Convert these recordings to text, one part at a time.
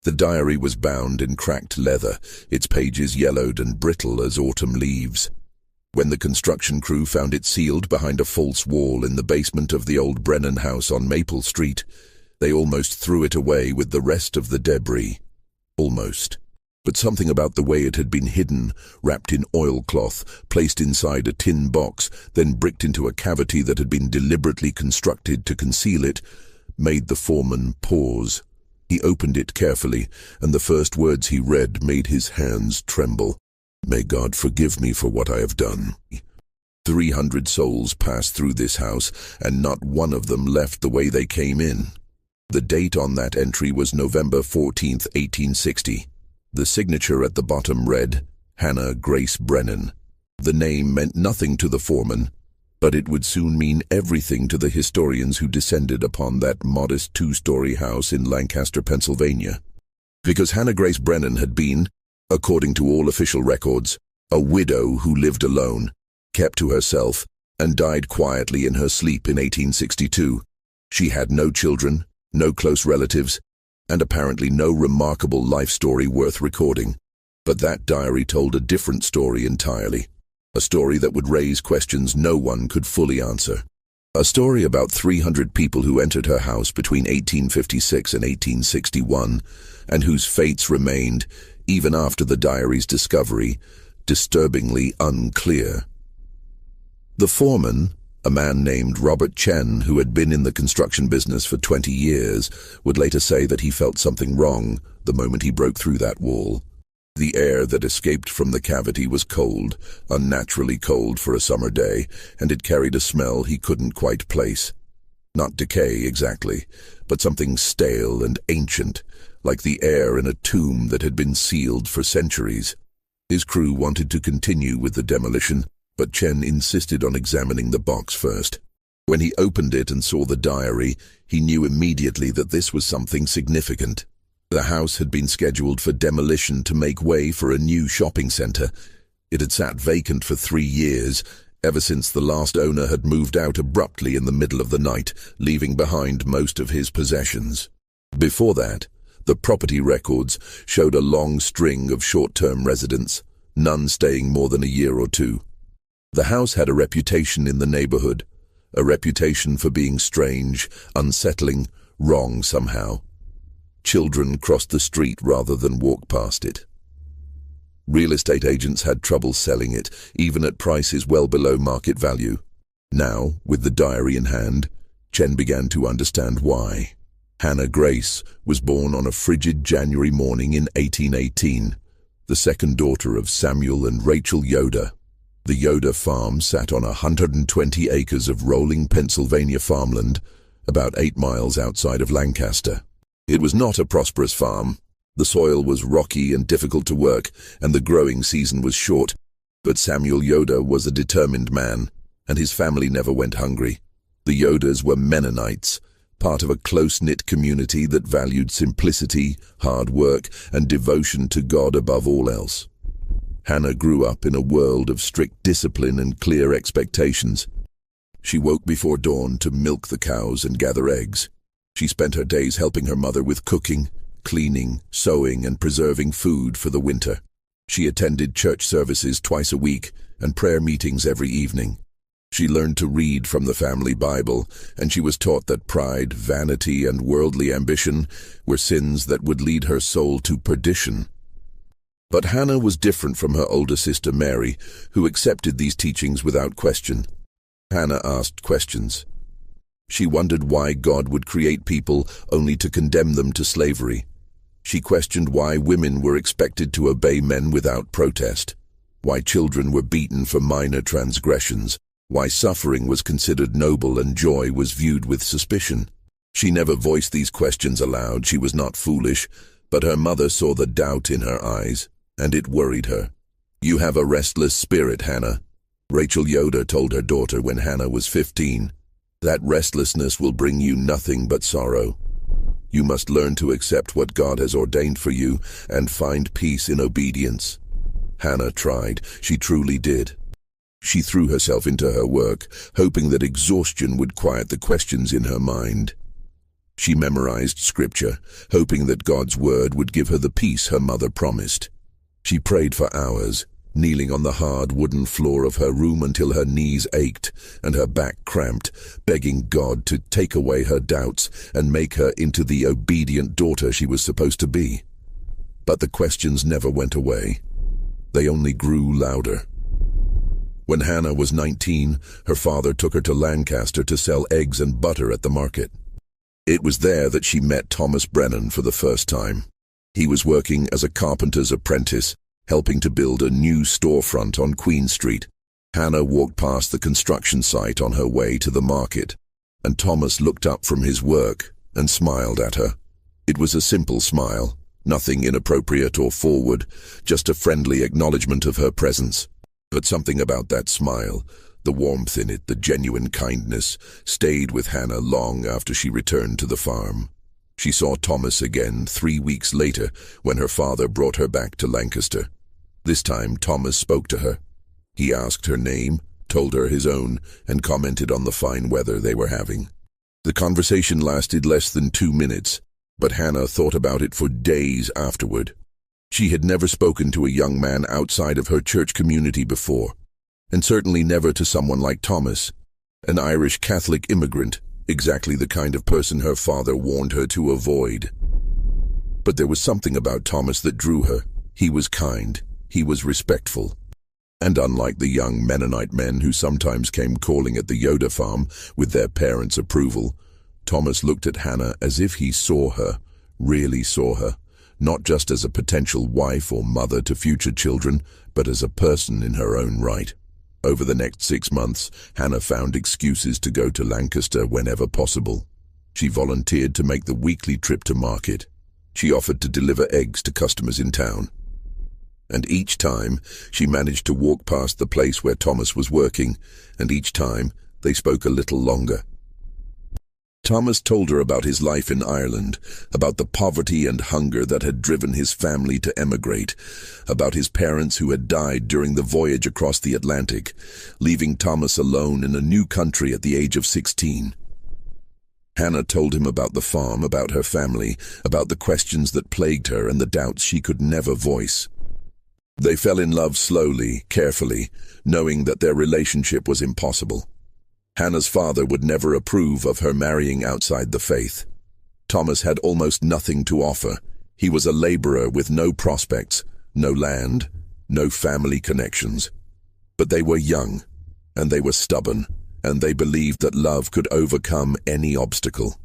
The diary was bound in cracked leather, its pages yellowed and brittle as autumn leaves. When the construction crew found it sealed behind a false wall in the basement of the old Brennan house on Maple Street, they almost threw it away with the rest of the debris. Almost. But something about the way it had been hidden, wrapped in oilcloth, placed inside a tin box, then bricked into a cavity that had been deliberately constructed to conceal it, made the foreman pause. He opened it carefully, and the first words he read made his hands tremble. "May God forgive me for what I have done." 300 souls passed through this house, and not one of them left the way they came in. The date on that entry was November 14th, 1860. The signature at the bottom read, Hannah Grace Brennan. The name meant nothing to the foreman, but it would soon mean everything to the historians who descended upon that modest two-story house in Lancaster, Pennsylvania. Because Hannah Grace Brennan had been, according to all official records, a widow who lived alone, kept to herself, and died quietly in her sleep in 1862. She had no children, no close relatives, and apparently no remarkable life story worth recording. But that diary told a different story entirely. A story that would raise questions no one could fully answer. A story about 300 people who entered her house between 1856 and 1861, and whose fates remained, even after the diary's discovery, disturbingly unclear. The foreman, a man named Robert Chen, who had been in the construction business for 20 years, would later say that he felt something wrong the moment he broke through that wall. The air that escaped from the cavity was cold, unnaturally cold for a summer day, and it carried a smell he couldn't quite place. Not decay exactly, but something stale and ancient, like the air in a tomb that had been sealed for centuries. His crew wanted to continue with the demolition, but Chen insisted on examining the box first. When he opened it and saw the diary, he knew immediately that this was something significant. The house had been scheduled for demolition to make way for a new shopping center. It had sat vacant for 3 years, ever since the last owner had moved out abruptly in the middle of the night, leaving behind most of his possessions. Before that, the property records showed a long string of short-term residents, none staying more than a year or two. The house had a reputation in the neighborhood, a reputation for being strange, unsettling, wrong somehow. Children crossed the street rather than walk past it. Real estate agents had trouble selling it, even at prices well below market value. Now, with the diary in hand, Chen began to understand why. Hannah Grace was born on a frigid January morning in 1818, the second daughter of Samuel and Rachel Yoder. The Yoder farm sat on 120 acres of rolling Pennsylvania farmland, about 8 miles outside of Lancaster. It was not a prosperous farm. The soil was rocky and difficult to work, and the growing season was short. But Samuel Yoder was a determined man, and his family never went hungry. The Yoders were Mennonites, part of a close-knit community that valued simplicity, hard work, and devotion to God above all else. Hannah grew up in a world of strict discipline and clear expectations. She woke before dawn to milk the cows and gather eggs. She spent her days helping her mother with cooking, cleaning, sewing, and preserving food for the winter. She attended church services twice a week and prayer meetings every evening. She learned to read from the family Bible, and she was taught that pride, vanity, and worldly ambition were sins that would lead her soul to perdition. But Hannah was different from her older sister Mary, who accepted these teachings without question. Hannah asked questions. She wondered why God would create people only to condemn them to slavery. She questioned why women were expected to obey men without protest, why children were beaten for minor transgressions, why suffering was considered noble and joy was viewed with suspicion. She never voiced these questions aloud. She was not foolish, but her mother saw the doubt in her eyes, and it worried her. "You have a restless spirit, Hannah," Rachel Yoder told her daughter when Hannah was 15. "That restlessness will bring you nothing but sorrow. You must learn to accept what God has ordained for you and find peace in obedience." Hannah tried. She truly did. She threw herself into her work, hoping that exhaustion would quiet the questions in her mind. She memorized scripture, hoping that God's word would give her the peace her mother promised. She prayed for hours, kneeling on the hard wooden floor of her room until her knees ached and her back cramped, begging God to take away her doubts and make her into the obedient daughter she was supposed to be. But the questions never went away. They only grew louder. When Hannah was 19, her father took her to Lancaster to sell eggs and butter at the market. It was there that she met Thomas Brennan for the first time. He was working as a carpenter's apprentice, helping to build a new storefront on Queen Street. Hannah walked past the construction site on her way to the market, and Thomas looked up from his work and smiled at her. It was a simple smile, nothing inappropriate or forward, just a friendly acknowledgement of her presence. But something about that smile, the warmth in it, the genuine kindness, stayed with Hannah long after she returned to the farm. She saw Thomas again 3 weeks later when her father brought her back to Lancaster. This time Thomas spoke to her. He asked her name, told her his own, and commented on the fine weather they were having. The conversation lasted less than 2 minutes, but Hannah thought about it for days afterward. She had never spoken to a young man outside of her church community before, and certainly never to someone like Thomas, an Irish Catholic immigrant, exactly the kind of person her father warned her to avoid. But there was something about Thomas that drew her. He was kind, he was respectful. And unlike the young Mennonite men who sometimes came calling at the Yoder farm with their parents' approval, Thomas looked at Hannah as if he saw her, really saw her, not just as a potential wife or mother to future children, but as a person in her own right. Over the next 6 months, Hannah found excuses to go to Lancaster whenever possible. She volunteered to make the weekly trip to market. She offered to deliver eggs to customers in town. And each time, she managed to walk past the place where Thomas was working, and each time, they spoke a little longer. Thomas told her about his life in Ireland, about the poverty and hunger that had driven his family to emigrate, about his parents who had died during the voyage across the Atlantic, leaving Thomas alone in a new country at the age of 16. Hannah told him about the farm, about her family, about the questions that plagued her and the doubts she could never voice. They fell in love slowly, carefully, knowing that their relationship was impossible. Hannah's father would never approve of her marrying outside the faith. Thomas had almost nothing to offer. He was a laborer with no prospects, no land, no family connections. But they were young, and they were stubborn, and they believed that love could overcome any obstacle.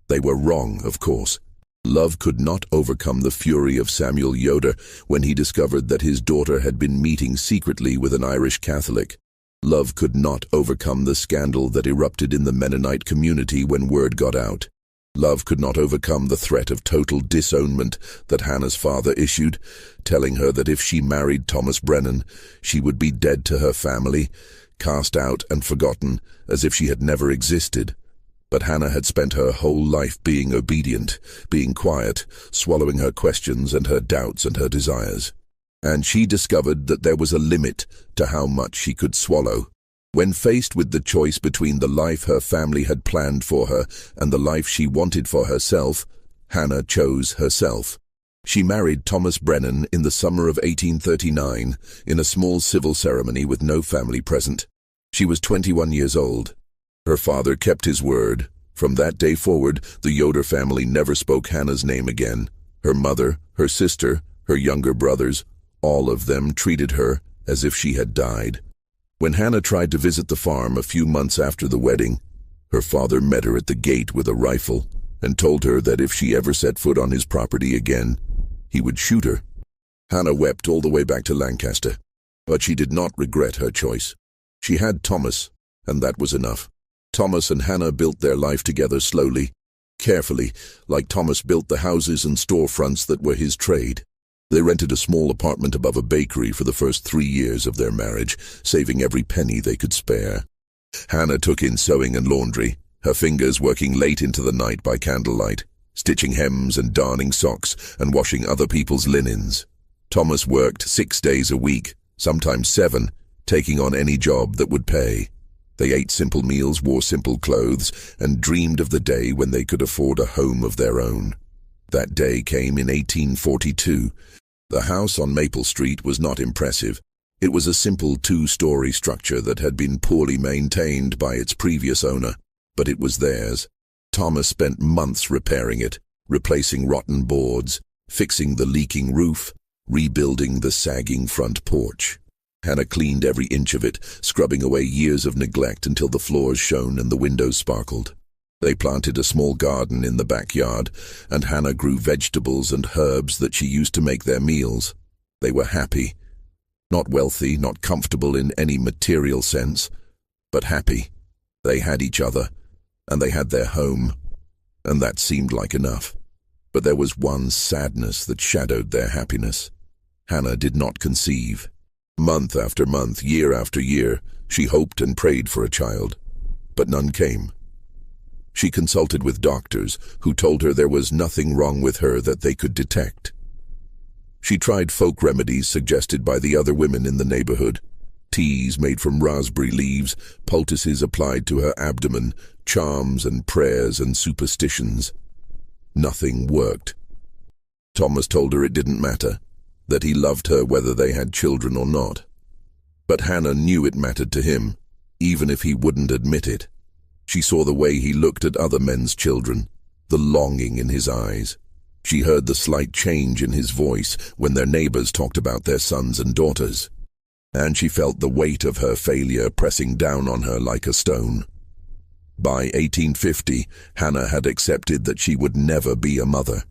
They were wrong, of course. Love could not overcome the fury of Samuel Yoder when he discovered that his daughter had been meeting secretly with an Irish Catholic. Love could not overcome the scandal that erupted in the Mennonite community when word got out. Love could not overcome the threat of total disownment that Hannah's father issued, telling her that if she married Thomas Brennan, she would be dead to her family, cast out and forgotten, as if she had never existed. But Hannah had spent her whole life being obedient, being quiet, swallowing her questions and her doubts and her desires. And she discovered that there was a limit to how much she could swallow. When faced with the choice between the life her family had planned for her and the life she wanted for herself, Hannah chose herself. She married Thomas Brennan in the summer of 1839 in a small civil ceremony with no family present. She was 21 years old. Her father kept his word. From that day forward, the Yoder family never spoke Hannah's name again. Her mother, her sister, her younger brothers, all of them treated her as if she had died. When Hannah tried to visit the farm a few months after the wedding, her father met her at the gate with a rifle and told her that if she ever set foot on his property again, he would shoot her. Hannah wept all the way back to Lancaster, but she did not regret her choice. She had Thomas, and that was enough. Thomas and Hannah built their life together slowly, carefully, like Thomas built the houses and storefronts that were his trade. They rented a small apartment above a bakery for the first 3 years of their marriage, saving every penny they could spare. Hannah took in sewing and laundry, her fingers working late into the night by candlelight, stitching hems and darning socks and washing other people's linens. Thomas worked 6 days a week, sometimes 7, taking on any job that would pay. They ate simple meals, wore simple clothes, and dreamed of the day when they could afford a home of their own. That day came in 1842. The house on Maple Street was not impressive. It was a simple two-story structure that had been poorly maintained by its previous owner, but it was theirs. Thomas spent months repairing it, replacing rotten boards, fixing the leaking roof, rebuilding the sagging front porch. Hannah cleaned every inch of it, scrubbing away years of neglect until the floors shone and the windows sparkled. They planted a small garden in the backyard, and Hannah grew vegetables and herbs that she used to make their meals. They were happy. Not wealthy, not comfortable in any material sense, but happy. They had each other, and they had their home, and that seemed like enough. But there was one sadness that shadowed their happiness. Hannah did not conceive. Month after month, year after year, she hoped and prayed for a child, but none came. She consulted with doctors who told her there was nothing wrong with her that they could detect. She tried folk remedies suggested by the other women in the neighborhood. Teas made from raspberry leaves, poultices applied to her abdomen, charms and prayers and superstitions. Nothing worked. Thomas told her it didn't matter, that he loved her whether they had children or not. But Hannah knew it mattered to him, even if he wouldn't admit it. She saw the way he looked at other men's children, the longing in his eyes. She heard the slight change in his voice when their neighbors talked about their sons and daughters. And she felt the weight of her failure pressing down on her like a stone. By 1850, Hannah had accepted that she would never be a mother.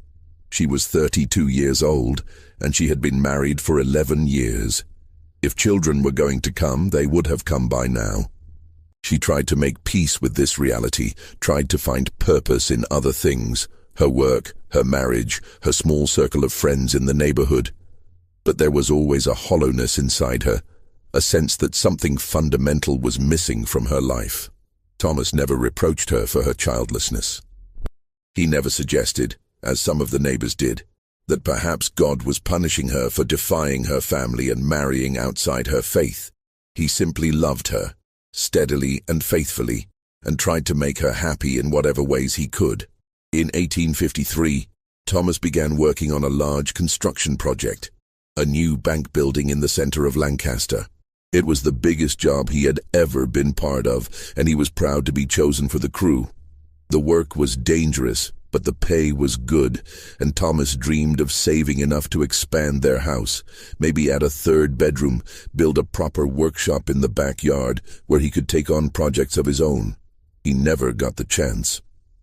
She was 32 years old, and she had been married for 11 years. If children were going to come, they would have come by now. She tried to make peace with this reality, tried to find purpose in other things, her work, her marriage, her small circle of friends in the neighborhood. But there was always a hollowness inside her, a sense that something fundamental was missing from her life. Thomas never reproached her for her childlessness. He never suggested, as some of the neighbors did, that perhaps God was punishing her for defying her family and marrying outside her faith. He simply loved her, steadily and faithfully, and tried to make her happy in whatever ways he could. In 1853, Thomas began working on a large construction project, a new bank building in the center of Lancaster. It was the biggest job he had ever been part of, and he was proud to be chosen for the crew. The work was dangerous, but the pay was good, and Thomas dreamed of saving enough to expand their house, maybe add a third bedroom, build a proper workshop in the backyard where he could take on projects of his own. He never got the chance.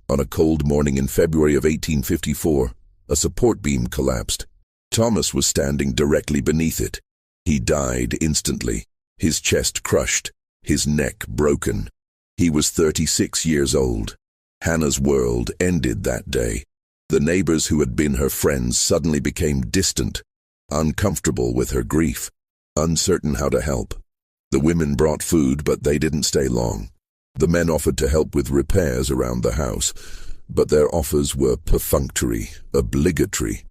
On a cold morning in February of 1854, a support beam collapsed. Thomas was standing directly beneath it. He died instantly, his chest crushed, his neck broken. He was 36 years old. Hannah's world ended that day. The neighbors who had been her friends suddenly became distant, uncomfortable with her grief, uncertain how to help. The women brought food, but they didn't stay long. The men offered to help with repairs around the house, but their offers were perfunctory, obligatory.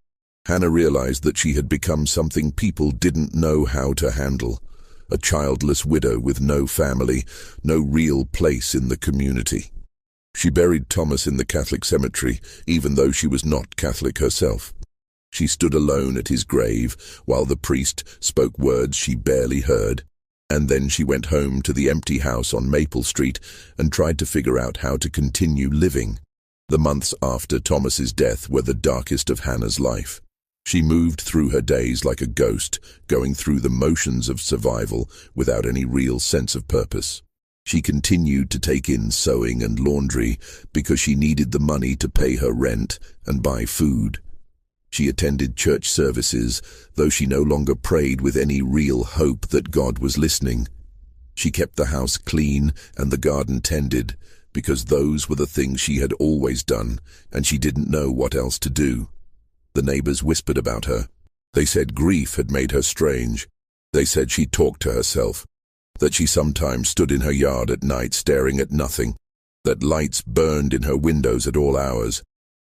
Hannah realized that she had become something people didn't know how to handle, a childless widow with no family, no real place in the community. She buried Thomas in the Catholic cemetery, even though she was not Catholic herself. She stood alone at his grave while the priest spoke words she barely heard, and then she went home to the empty house on Maple Street and tried to figure out how to continue living. The months after Thomas's death were the darkest of Hannah's life. She moved through her days like a ghost, going through the motions of survival without any real sense of purpose. She continued to take in sewing and laundry because she needed the money to pay her rent and buy food. She attended church services, though she no longer prayed with any real hope that God was listening. She kept the house clean and the garden tended, because those were the things she had always done, and she didn't know what else to do. The neighbors whispered about her. They said grief had made her strange. They said she talked to herself, that she sometimes stood in her yard at night staring at nothing, that lights burned in her windows at all hours.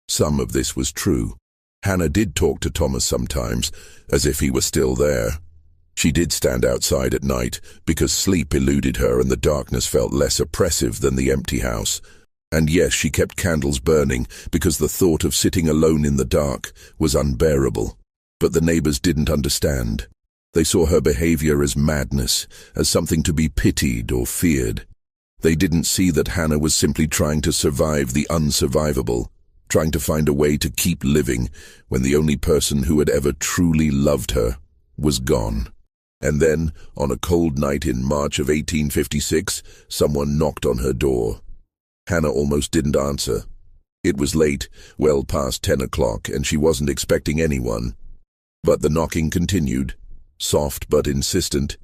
Some of this was true. Hannah did talk to Thomas sometimes, as if he were still there. She did stand outside at night because sleep eluded her and the darkness felt less oppressive than the empty house. And yes, she kept candles burning because the thought of sitting alone in the dark was unbearable. But the neighbors didn't understand. They saw her behavior as madness, as something to be pitied or feared. They didn't see that Hannah was simply trying to survive the unsurvivable, trying to find a way to keep living when the only person who had ever truly loved her was gone. And then, on a cold night in March of 1856, someone knocked on her door. Hannah almost didn't answer. It was late, well past 10 o'clock, and she wasn't expecting anyone. But the knocking continued, soft but insistent,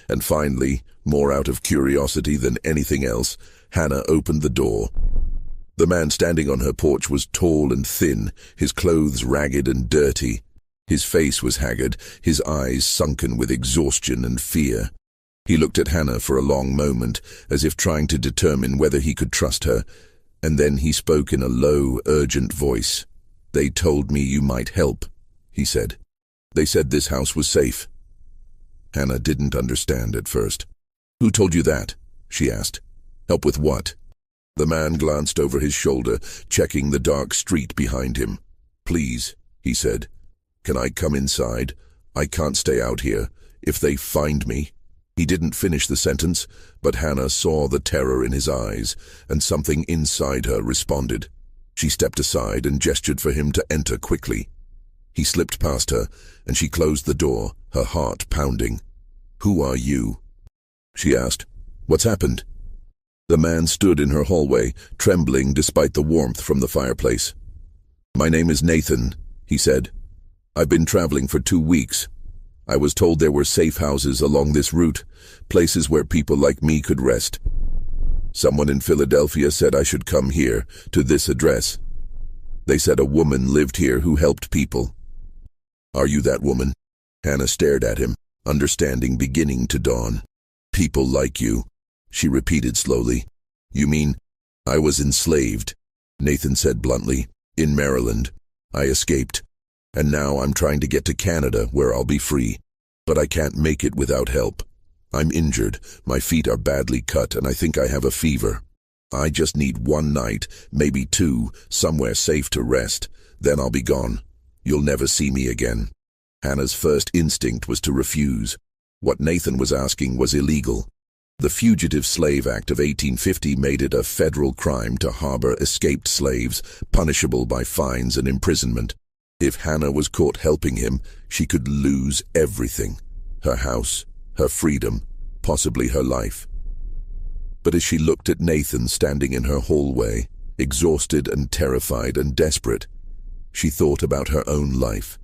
and finally, more out of curiosity than anything else, Hannah opened the door. The man standing on her porch was tall and thin, his clothes ragged and dirty. His face was haggard, his eyes sunken with exhaustion and fear. He looked at Hannah for a long moment, as if trying to determine whether he could trust her, and then he spoke in a low, urgent voice. "They told me you might help," he said. "They said this house was safe." Hannah didn't understand at first. "Who told you that?" she asked. "Help with what?" The man glanced over his shoulder, checking the dark street behind him. "Please," he said. "Can I come inside? I can't stay out here. If they find me—" He didn't finish the sentence, but Hannah saw the terror in his eyes, and something inside her responded. She stepped aside and gestured for him to enter quickly. He slipped past her, and she closed the door, her heart pounding. "Who are you?" she asked. "What's happened?" The man stood in her hallway, trembling despite the warmth from the fireplace. "My name is Nathan," he said. "I've been traveling for 2 weeks. I was told there were safe houses along this route, places where people like me could rest. Someone in Philadelphia said I should come here, to this address. They said a woman lived here who helped people." "Are you that woman?" Hannah stared at him, understanding beginning to dawn. "People like you," she repeated slowly. "You mean—" "I was enslaved," Nathan said bluntly, "in Maryland. I escaped. And now I'm trying to get to Canada, where I'll be free. But I can't make it without help. I'm injured, my feet are badly cut, and I think I have a fever. I just need 1 night, maybe 2, somewhere safe to rest. Then I'll be gone. You'll never see me again." Hannah's first instinct was to refuse. What Nathan was asking was illegal. The Fugitive Slave Act of 1850 made it a federal crime to harbor escaped slaves, punishable by fines and imprisonment. If Hannah was caught helping him, she could lose everything. Her house, her freedom, possibly her life. But as she looked at Nathan standing in her hallway, exhausted and terrified and desperate, she thought about her own life.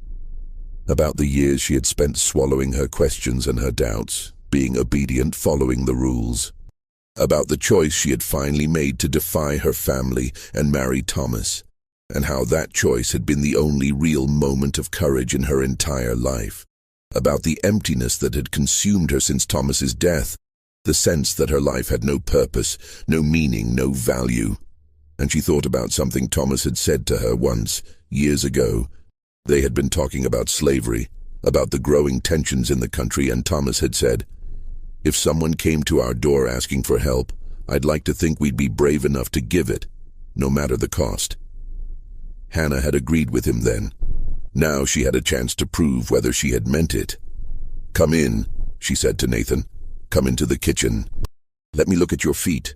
About the years she had spent swallowing her questions and her doubts, being obedient, following the rules. About the choice she had finally made to defy her family and marry Thomas, and how that choice had been the only real moment of courage in her entire life. About the emptiness that had consumed her since Thomas's death, the sense that her life had no purpose, no meaning, no value. And she thought about something Thomas had said to her once, years ago. They had been talking about slavery, about the growing tensions in the country, and Thomas had said, "If someone came to our door asking for help, I'd like to think we'd be brave enough to give it, no matter the cost." Hannah had agreed with him then. Now she had a chance to prove whether she had meant it. "Come in," she said to Nathan. "Come into the kitchen. Let me look at your feet,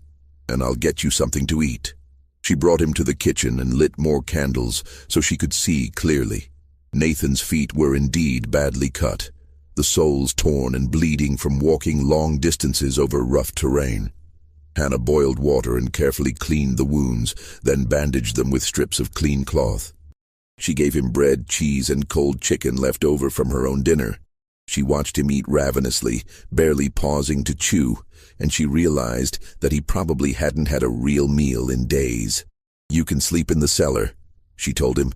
and I'll get you something to eat." She brought him to the kitchen and lit more candles so she could see clearly. Nathan's feet were indeed badly cut, the soles torn and bleeding from walking long distances over rough terrain. Hannah boiled water and carefully cleaned the wounds, then bandaged them with strips of clean cloth. She gave him bread, cheese, and cold chicken left over from her own dinner. She watched him eat ravenously, barely pausing to chew, and she realized that he probably hadn't had a real meal in days. "You can sleep in the cellar," she told him.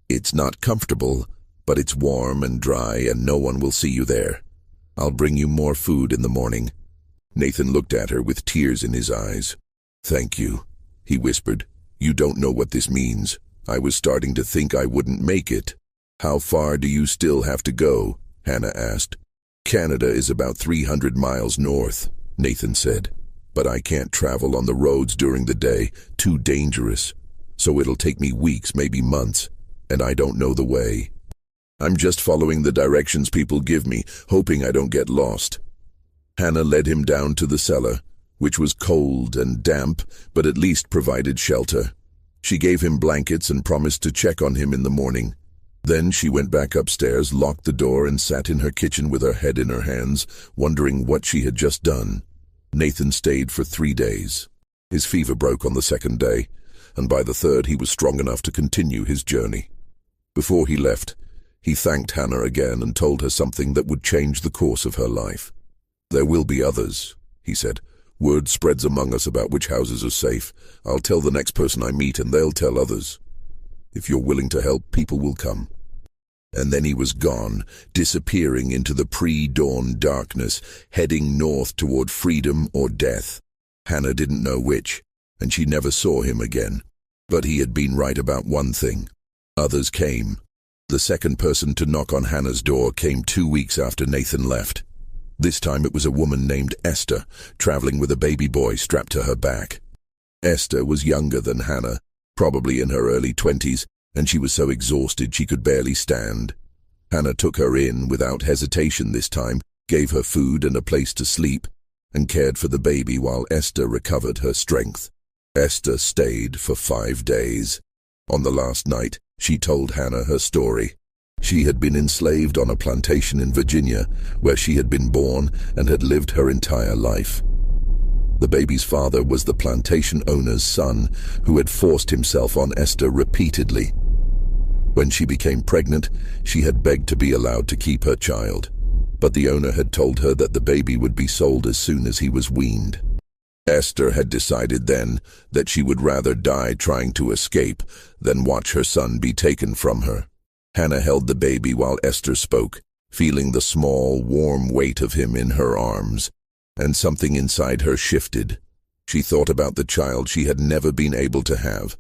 "It's not comfortable, but it's warm and dry, and no one will see you there. I'll bring you more food in the morning." Nathan looked at her with tears in his eyes. "Thank you," he whispered. "You don't know what this means. I was starting to think I wouldn't make it." "How far do you still have to go?" Hannah asked. Canada is about 300 miles north, Nathan said. But I can't travel on the roads during the day, too dangerous. So it'll take me weeks, maybe months, and I don't know the way. I'm just following the directions people give me, hoping I don't get lost. Hannah led him down to the cellar, which was cold and damp, but at least provided shelter. She gave him blankets and promised to check on him in the morning. Then she went back upstairs, locked the door, and sat in her kitchen with her head in her hands, wondering what she had just done. Nathan stayed for 3 days. His fever broke on the second day, and by the third he was strong enough to continue his journey. Before he left, he thanked Hannah again and told her something that would change the course of her life. "There will be others," he said. "Word spreads among us about which houses are safe. I'll tell the next person I meet and they'll tell others. If you're willing to help, people will come." And then he was gone, disappearing into the pre-dawn darkness, heading north toward freedom or death. Hannah didn't know which, and she never saw him again. But he had been right about one thing. Others came. The second person to knock on Hannah's door came 2 weeks after Nathan left. This time it was a woman named Esther, traveling with a baby boy strapped to her back. Esther was younger than Hannah, probably in her early 20s, and she was so exhausted she could barely stand. Hannah took her in without hesitation this time, gave her food and a place to sleep, and cared for the baby while Esther recovered her strength. Esther stayed for 5 days. On the last night, she told Hannah her story. She had been enslaved on a plantation in Virginia, where she had been born and had lived her entire life. The baby's father was the plantation owner's son, who had forced himself on Esther repeatedly. When she became pregnant, she had begged to be allowed to keep her child, but the owner had told her that the baby would be sold as soon as he was weaned. Esther had decided then that she would rather die trying to escape than watch her son be taken from her. Hannah held the baby while Esther spoke, feeling the small, warm weight of him in her arms, and something inside her shifted. She thought about the child she had never been able to have,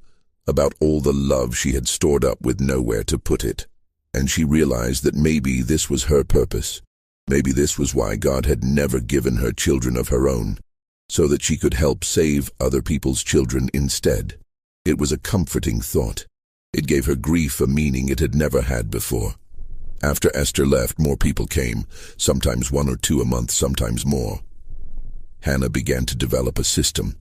about all the love she had stored up with nowhere to put it, and she realized that maybe this was her purpose. Maybe this was why God had never given her children of her own, so that she could help save other people's children instead. It was a comforting thought. It gave her grief a meaning it had never had before. After Esther left, more people came, sometimes 1 or 2 a month, sometimes more. Hannah began to develop a system.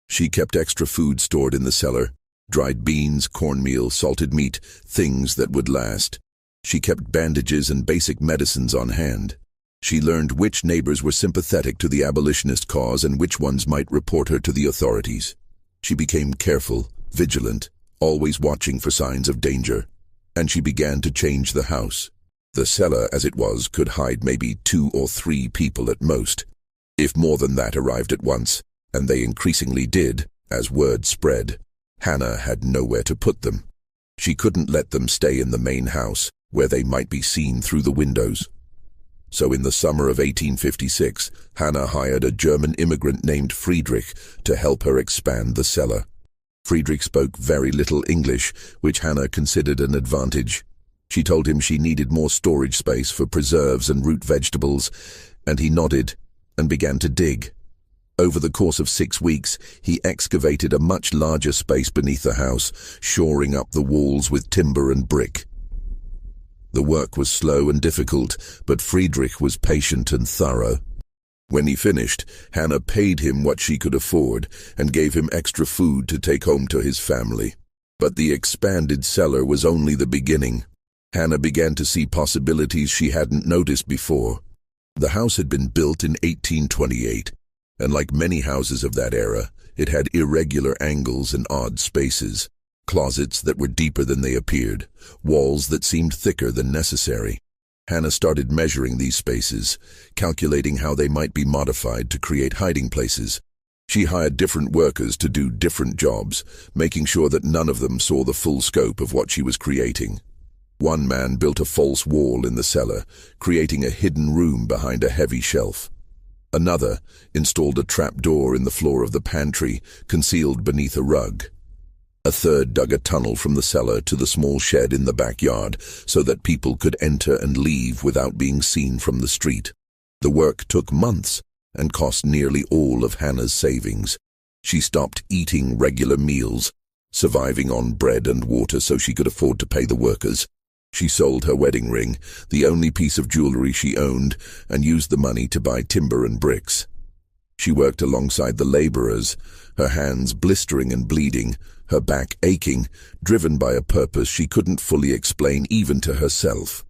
She kept extra food stored in the cellar, dried beans, cornmeal, salted meat, things that would last. She kept bandages and basic medicines on hand. She learned which neighbors were sympathetic to the abolitionist cause and which ones might report her to the authorities. She became careful, vigilant, always watching for signs of danger, and she began to change the house. The cellar, as it was, could hide maybe 2 or 3 people at most. If more than that arrived at once, and they increasingly did, as word spread, Hannah had nowhere to put them. She couldn't let them stay in the main house, where they might be seen through the windows. So in the summer of 1856, Hannah hired a German immigrant named Friedrich to help her expand the cellar. Friedrich spoke very little English, which Hannah considered an advantage. She told him she needed more storage space for preserves and root vegetables, and he nodded and began to dig. Over the course of 6 weeks, he excavated a much larger space beneath the house, shoring up the walls with timber and brick. The work was slow and difficult, but Friedrich was patient and thorough. When he finished, Hannah paid him what she could afford and gave him extra food to take home to his family. But the expanded cellar was only the beginning. Hannah began to see possibilities she hadn't noticed before. The house had been built in 1828, and like many houses of that era, it had irregular angles and odd spaces, closets that were deeper than they appeared, walls that seemed thicker than necessary. Hannah started measuring these spaces, calculating how they might be modified to create hiding places. She hired different workers to do different jobs, making sure that none of them saw the full scope of what she was creating. One man built a false wall in the cellar, creating a hidden room behind a heavy shelf. Another installed a trap door in the floor of the pantry, concealed beneath a rug. A third dug a tunnel from the cellar to the small shed in the backyard so that people could enter and leave without being seen from the street. The work took months and cost nearly all of Hannah's savings. She stopped eating regular meals, surviving on bread and water so she could afford to pay the workers. She sold her wedding ring, the only piece of jewelry she owned, and used the money to buy timber and bricks. She worked alongside the laborers, her hands blistering and bleeding, her back aching, driven by a purpose she couldn't fully explain even to herself.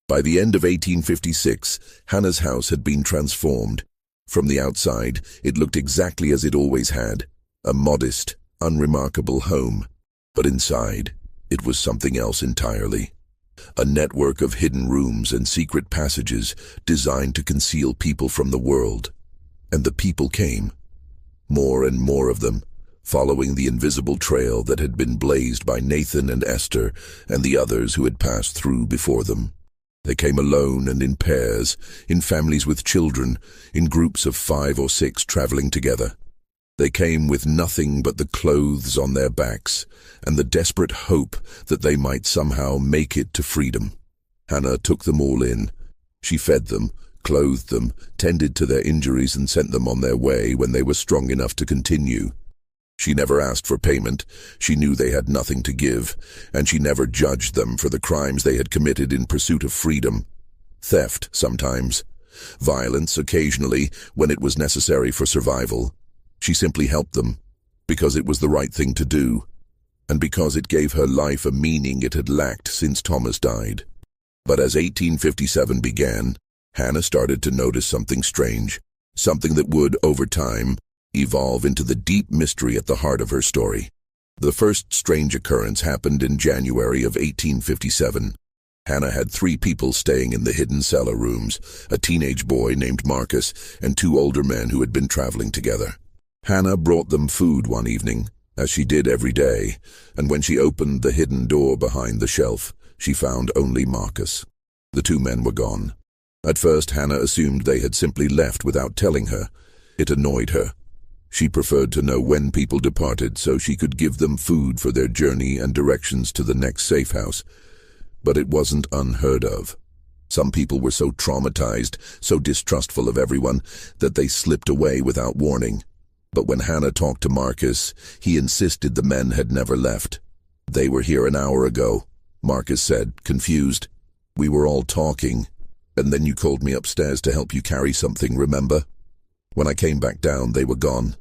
By the end of 1856, Hannah's house had been transformed. From the outside, it looked exactly as it always had, a modest, unremarkable home. But inside, it was something else entirely. A network of hidden rooms and secret passages designed to conceal people from the world. And the people came, more and more of them, following the invisible trail that had been blazed by Nathan and Esther and the others who had passed through before them. They came alone and in pairs, in families with children, in groups of 5 or 6 traveling together. They came with nothing but the clothes on their backs and the desperate hope that they might somehow make it to freedom. Hannah took them all in. She fed them, clothed them, tended to their injuries and sent them on their way when they were strong enough to continue. She never asked for payment. She knew they had nothing to give, and she never judged them for the crimes they had committed in pursuit of freedom. Theft, sometimes. Violence, occasionally, when it was necessary for survival. She simply helped them, because it was the right thing to do, and because it gave her life a meaning it had lacked since Thomas died. But as 1857 began, Hannah started to notice something strange, something that would, over time, evolve into the deep mystery at the heart of her story. The first strange occurrence happened in January of 1857. Hannah had 3 people staying in the hidden cellar rooms, a teenage boy named Marcus and 2 older men who had been traveling together. Hannah brought them food one evening, as she did every day, and when she opened the hidden door behind the shelf, she found only Marcus. The 2 men were gone. At first, Hannah assumed they had simply left without telling her. It annoyed her. She preferred to know when people departed so she could give them food for their journey and directions to the next safe house. But it wasn't unheard of. Some people were so traumatized, so distrustful of everyone, that they slipped away without warning. But when Hannah talked to Marcus, he insisted the men had never left. "They were here an hour ago," Marcus said, confused. "We were all talking, and then you called me upstairs to help you carry something, remember? When I came back down, they were gone,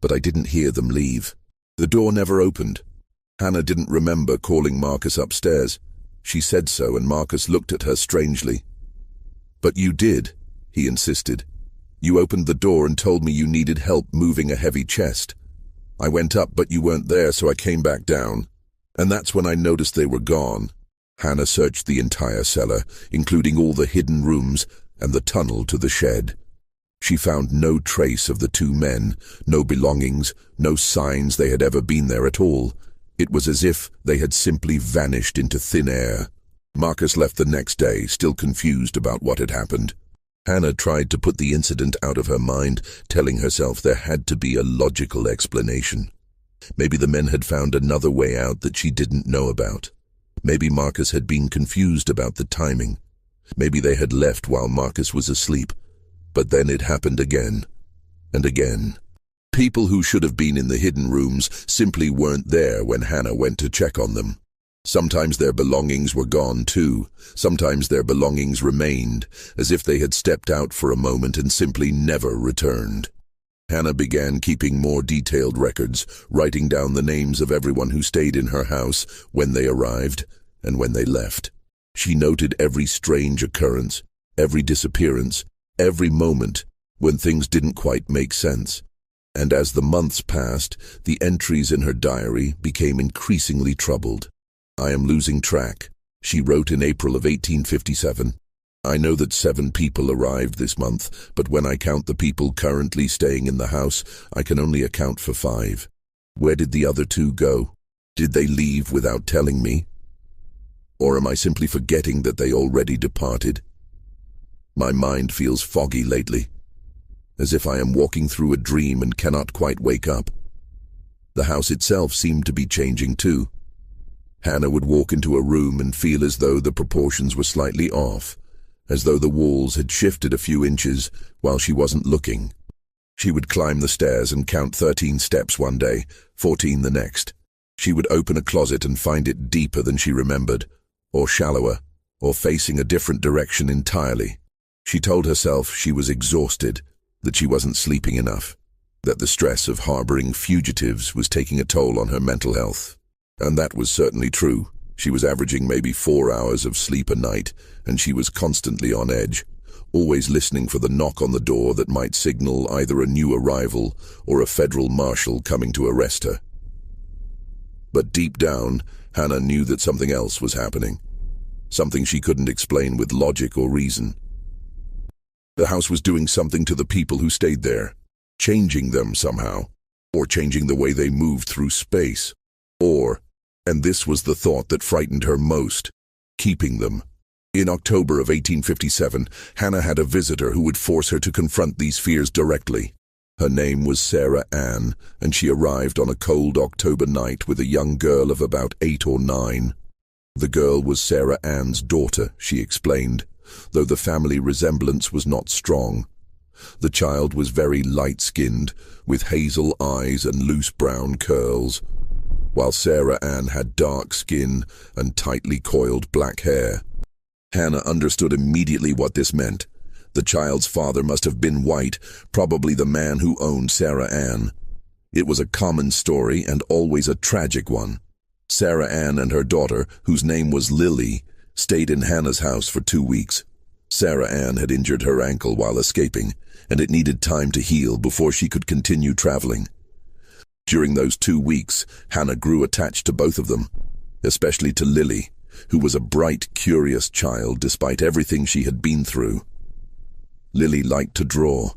but I didn't hear them leave." The door never opened. Hannah didn't remember calling Marcus upstairs. She said so, and Marcus looked at her strangely. "But you did," he insisted. "You opened the door and told me you needed help moving a heavy chest. I went up, but you weren't there, so I came back down. And that's when I noticed they were gone." Hannah searched the entire cellar, including all the hidden rooms and the tunnel to the shed. She found no trace of the 2 men, no belongings, no signs they had ever been there at all. It was as if they had simply vanished into thin air. Marcus left the next day, still confused about what had happened. Hannah tried to put the incident out of her mind, telling herself there had to be a logical explanation. Maybe the men had found another way out that she didn't know about. Maybe Marcus had been confused about the timing. Maybe they had left while Marcus was asleep. But then it happened again, and again. People who should have been in the hidden rooms simply weren't there when Hannah went to check on them. Sometimes their belongings were gone too. Sometimes their belongings remained, as if they had stepped out for a moment and simply never returned. Hannah began keeping more detailed records, writing down the names of everyone who stayed in her house, when they arrived, and when they left. She noted every strange occurrence, every disappearance, every moment when things didn't quite make sense. And as the months passed, the entries in her diary became increasingly troubled. "I am losing track," she wrote in April of 1857. "I know that 7 people arrived this month, but when I count the people currently staying in the house, I can only account for 5. Where did the other 2 go? Did they leave without telling me? Or am I simply forgetting that they already departed? My mind feels foggy lately, as if I am walking through a dream and cannot quite wake up." The house itself seemed to be changing too. Hannah would walk into a room and feel as though the proportions were slightly off, as though the walls had shifted a few inches while she wasn't looking. She would climb the stairs and count 13 steps one day, 14 the next. She would open a closet and find it deeper than she remembered, or shallower, or facing a different direction entirely. She told herself she was exhausted, that she wasn't sleeping enough, that the stress of harboring fugitives was taking a toll on her mental health. And that was certainly true. She was averaging maybe 4 hours of sleep a night, and she was constantly on edge, always listening for the knock on the door that might signal either a new arrival or a federal marshal coming to arrest her. But deep down, Hannah knew that something else was happening, something she couldn't explain with logic or reason. The house was doing something to the people who stayed there, changing them somehow, or changing the way they moved through space, or, and this was the thought that frightened her most, keeping them. In October of 1857, Hannah had a visitor who would force her to confront these fears directly. Her name was Sarah Ann, and she arrived on a cold October night with a young girl of about 8 or 9. The girl was Sarah Ann's daughter, she explained, though the family resemblance was not strong. The child was very light-skinned, with hazel eyes and loose brown curls, while Sarah Ann had dark skin and tightly coiled black hair. Hannah understood immediately what this meant. The child's father must have been white, probably the man who owned Sarah Ann. It was a common story and always a tragic one. Sarah Ann and her daughter, whose name was Lily, stayed in Hannah's house for 2 weeks. Sarah Ann had injured her ankle while escaping, and it needed time to heal before she could continue traveling. During those 2 weeks, Hannah grew attached to both of them, especially to Lily, who was a bright, curious child despite everything she had been through. Lily liked to draw.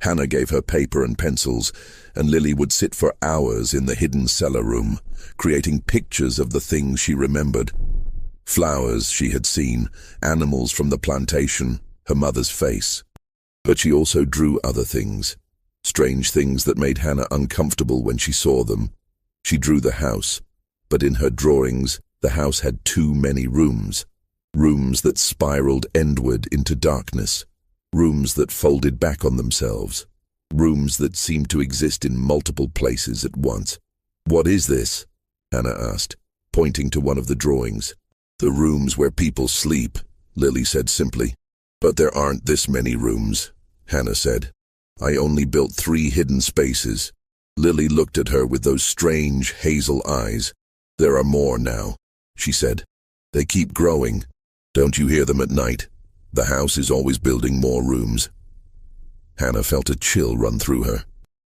Hannah gave her paper and pencils, and Lily would sit for hours in the hidden cellar room, creating pictures of the things she remembered. Flowers she had seen, animals from the plantation, her mother's face. But she also drew other things, strange things that made Hannah uncomfortable when she saw them. She drew the house, but in her drawings, the house had too many rooms. Rooms that spiraled endward into darkness. Rooms that folded back on themselves. Rooms that seemed to exist in multiple places at once. "What is this?" Hannah asked, pointing to one of the drawings. "The rooms where people sleep," Lily said simply. "But there aren't this many rooms," Hannah said. "I only built 3 hidden spaces." Lily looked at her with those strange hazel eyes. "There are more now," she said. "They keep growing. Don't you hear them at night? The house is always building more rooms." Hannah felt a chill run through her.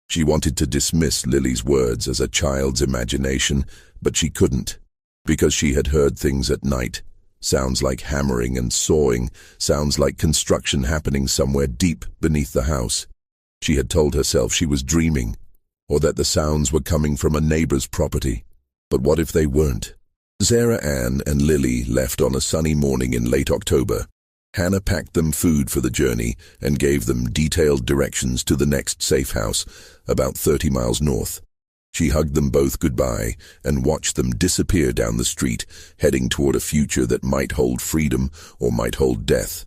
She wanted to dismiss Lily's words as a child's imagination, but she couldn't, because she had heard things at night. Sounds like hammering and sawing, sounds like construction happening somewhere deep beneath the house. She had told herself she was dreaming, or that the sounds were coming from a neighbor's property. But what if they weren't? Sarah Ann and Lily left on a sunny morning in late October. Hannah packed them food for the journey and gave them detailed directions to the next safe house, about 30 miles north. She hugged them both goodbye and watched them disappear down the street, heading toward a future that might hold freedom or might hold death.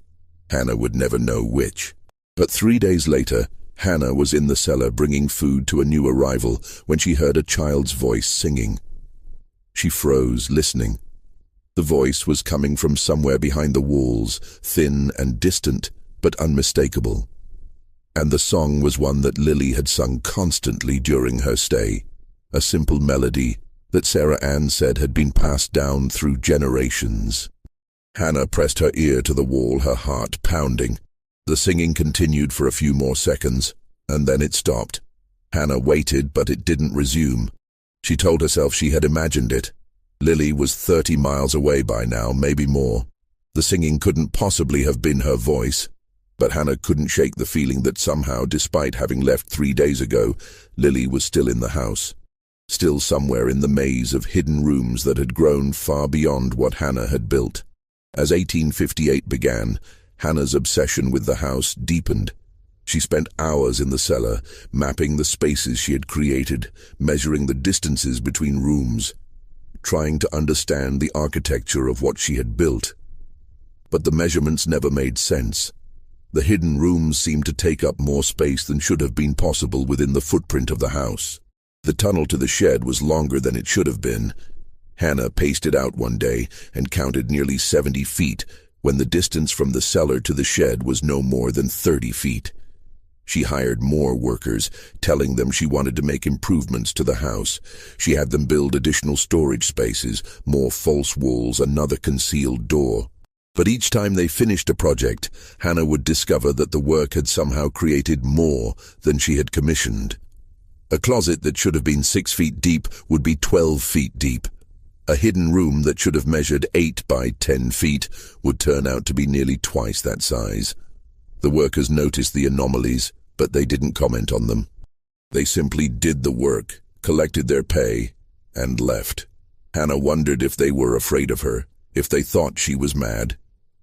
Hannah would never know which. But 3 days later, Hannah was in the cellar bringing food to a new arrival when she heard a child's voice singing. She froze, listening. The voice was coming from somewhere behind the walls, thin and distant, but unmistakable. And the song was one that Lily had sung constantly during her stay, a simple melody that Sarah Ann said had been passed down through generations. Hannah pressed her ear to the wall, her heart pounding. The singing continued for a few more seconds, and then it stopped. Hannah waited, but it didn't resume. She told herself she had imagined it. Lily was 30 miles away by now, maybe more. The singing couldn't possibly have been her voice. But Hannah couldn't shake the feeling that somehow, despite having left 3 days ago, Lily was still in the house. Still somewhere in the maze of hidden rooms that had grown far beyond what Hannah had built. As 1858 began, Hannah's obsession with the house deepened. She spent hours in the cellar, mapping the spaces she had created, measuring the distances between rooms, trying to understand the architecture of what she had built. but the measurements never made sense. The hidden rooms seemed to take up more space than should have been possible within the footprint of the house. The tunnel to the shed was longer than it should have been. Hannah paced it out one day and counted nearly 70 feet, when the distance from the cellar to the shed was no more than 30 feet. She hired more workers, telling them she wanted to make improvements to the house. She had them build additional storage spaces, more false walls, another concealed door. But each time they finished a project, Hannah would discover that the work had somehow created more than she had commissioned. A closet that should have been 6 feet deep would be 12 feet deep. A hidden room that should have measured 8 by 10 feet would turn out to be nearly twice that size. The workers noticed the anomalies, but they didn't comment on them. They simply did the work, collected their pay, and left. Hannah wondered if they were afraid of her, if they thought she was mad.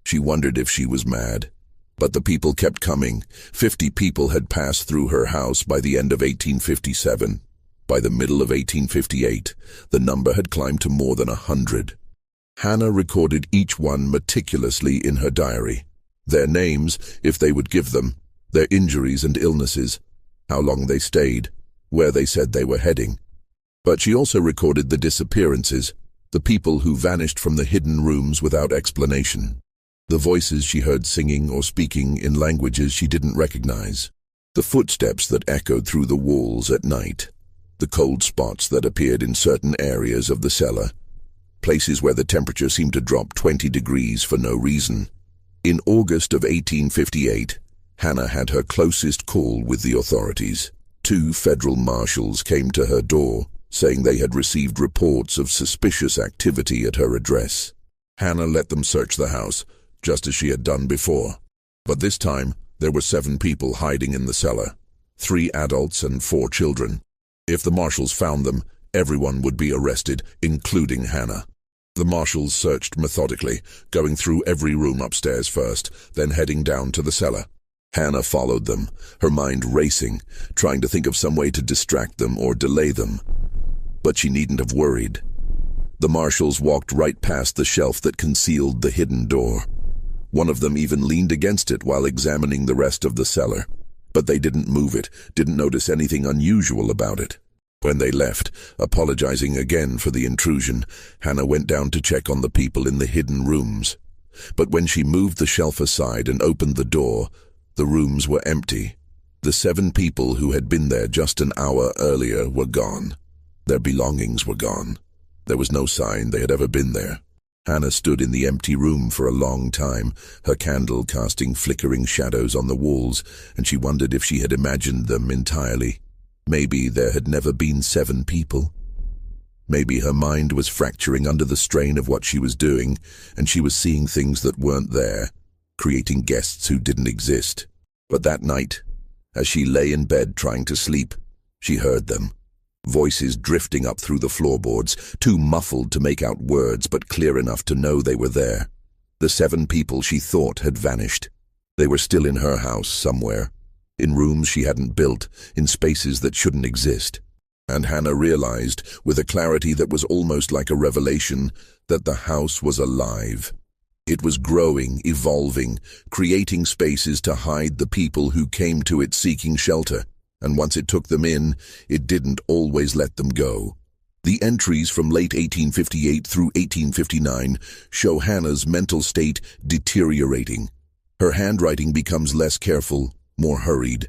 She wondered if she was mad. But the people kept coming. 50 people had passed through her house by the end of 1857. By the middle of 1858, the number had climbed to more than 100. Hannah recorded each one meticulously in her diary. Their names, if they would give them, their injuries and illnesses, how long they stayed, where they said they were heading. But she also recorded the disappearances, the people who vanished from the hidden rooms without explanation. The voices she heard singing or speaking in languages she didn't recognize. The footsteps that echoed through the walls at night. The cold spots that appeared in certain areas of the cellar. Places where the temperature seemed to drop 20 degrees for no reason. In August of 1858, Hannah had her closest call with the authorities. 2 federal marshals came to her door, saying they had received reports of suspicious activity at her address. Hannah let them search the house, just as she had done before. But this time, there were 7 people hiding in the cellar, 3 adults and 4 children. If the marshals found them, everyone would be arrested, including Hannah. The marshals searched methodically, going through every room upstairs first, then heading down to the cellar. Hannah followed them, her mind racing, trying to think of some way to distract them or delay them. But she needn't have worried. The marshals walked right past the shelf that concealed the hidden door. One of them even leaned against it while examining the rest of the cellar. But they didn't move it, didn't notice anything unusual about it. When they left, apologizing again for the intrusion, Hannah went down to check on the people in the hidden rooms. But when she moved the shelf aside and opened the door, the rooms were empty. The 7 people who had been there just an hour earlier were gone. Their belongings were gone. There was no sign they had ever been there. Hannah stood in the empty room for a long time, her candle casting flickering shadows on the walls, and she wondered if she had imagined them entirely. Maybe there had never been 7 people. Maybe her mind was fracturing under the strain of what she was doing, and she was seeing things that weren't there, creating guests who didn't exist. But that night, as she lay in bed trying to sleep, she heard them. Voices drifting up through the floorboards, too muffled to make out words but clear enough to know they were there. The 7 people she thought had vanished. They were still in her house somewhere, in rooms she hadn't built, in spaces that shouldn't exist. And Hannah realized, with a clarity that was almost like a revelation, that the house was alive. It was growing, evolving, creating spaces to hide the people who came to it seeking shelter. And once it took them in, it didn't always let them go. The entries from late 1858 through 1859 show Hannah's mental state deteriorating. Her handwriting becomes less careful, more hurried.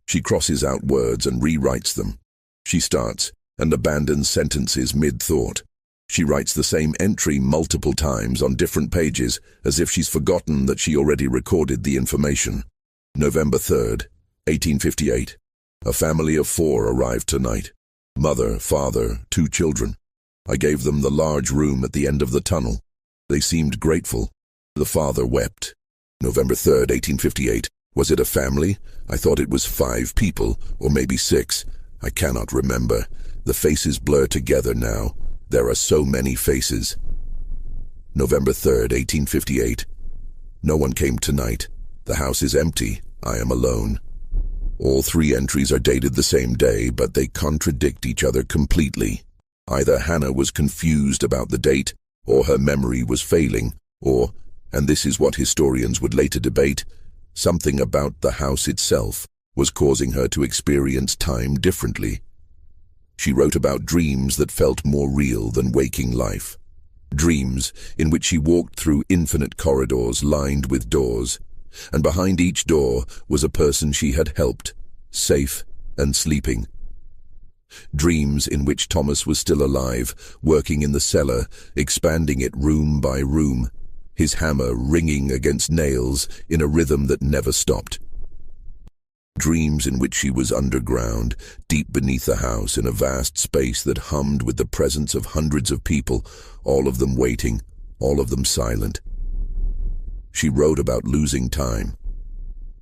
She crosses out words and rewrites them. She starts and abandons sentences mid-thought. She writes the same entry multiple times on different pages, as if she's forgotten that she already recorded the information. November 3rd, 1858. A family of 4 arrived tonight. Mother, father, 2 children. I gave them the large room at the end of the tunnel. They seemed grateful. The father wept. November 3rd, 1858. Was it a family? I thought it was 5 people, or maybe 6. I cannot remember. The faces blur together now. There are so many faces. November 3rd, 1858. No one came tonight. The house is empty. I am alone. All 3 entries are dated the same day, but they contradict each other completely. Either Hannah was confused about the date, or her memory was failing, or And this is what historians would later debate. Something about the house itself was causing her to experience time differently. She wrote about dreams that felt more real than waking life. Dreams in which she walked through infinite corridors lined with doors, and behind each door was a person she had helped, safe and sleeping. Dreams in which Thomas was still alive, working in the cellar, expanding it room by room, his hammer ringing against nails in a rhythm that never stopped. Dreams in which she was underground, deep beneath the house in a vast space that hummed with the presence of hundreds of people, all of them waiting, all of them silent. She wrote about losing time.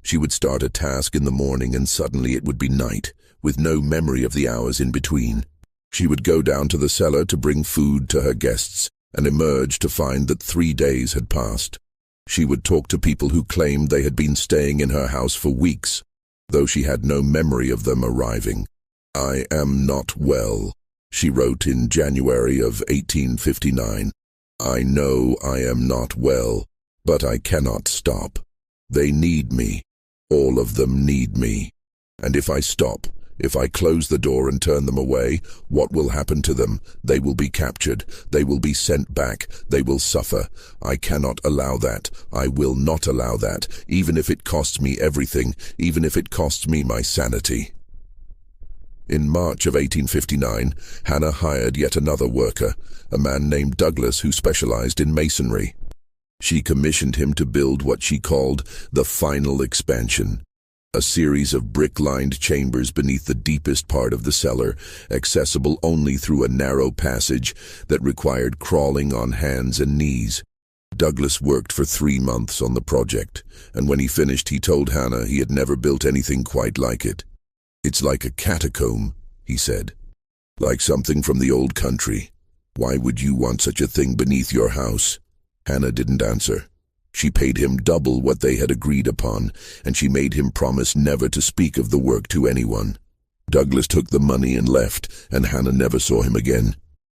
She would start a task in the morning and suddenly it would be night, with no memory of the hours in between. She would go down to the cellar to bring food to her guests and emerge to find that 3 days had passed. She would talk to people who claimed they had been staying in her house for weeks, though she had no memory of them arriving. "I am not well," she wrote in January of 1859. "I know I am not well, but I cannot stop. They need me. All of them need me. And if I stop, if I close the door and turn them away, what will happen to them? They will be captured. They will be sent back. They will suffer. I cannot allow that. I will not allow that, even if it costs me everything, even if it costs me my sanity." In March of 1859, Hannah hired yet another worker, a man named Douglas who specialized in masonry. She commissioned him to build what she called the final expansion, a series of brick-lined chambers beneath the deepest part of the cellar, accessible only through a narrow passage that required crawling on hands and knees. Douglas worked for 3 months on the project, and when he finished he told Hannah he had never built anything quite like it. "It's like a catacomb," he said. "Like something from the old country. Why would you want such a thing beneath your house?" Hannah didn't answer. She paid him double what they had agreed upon, and she made him promise never to speak of the work to anyone. Douglas took the money and left, and Hannah never saw him again.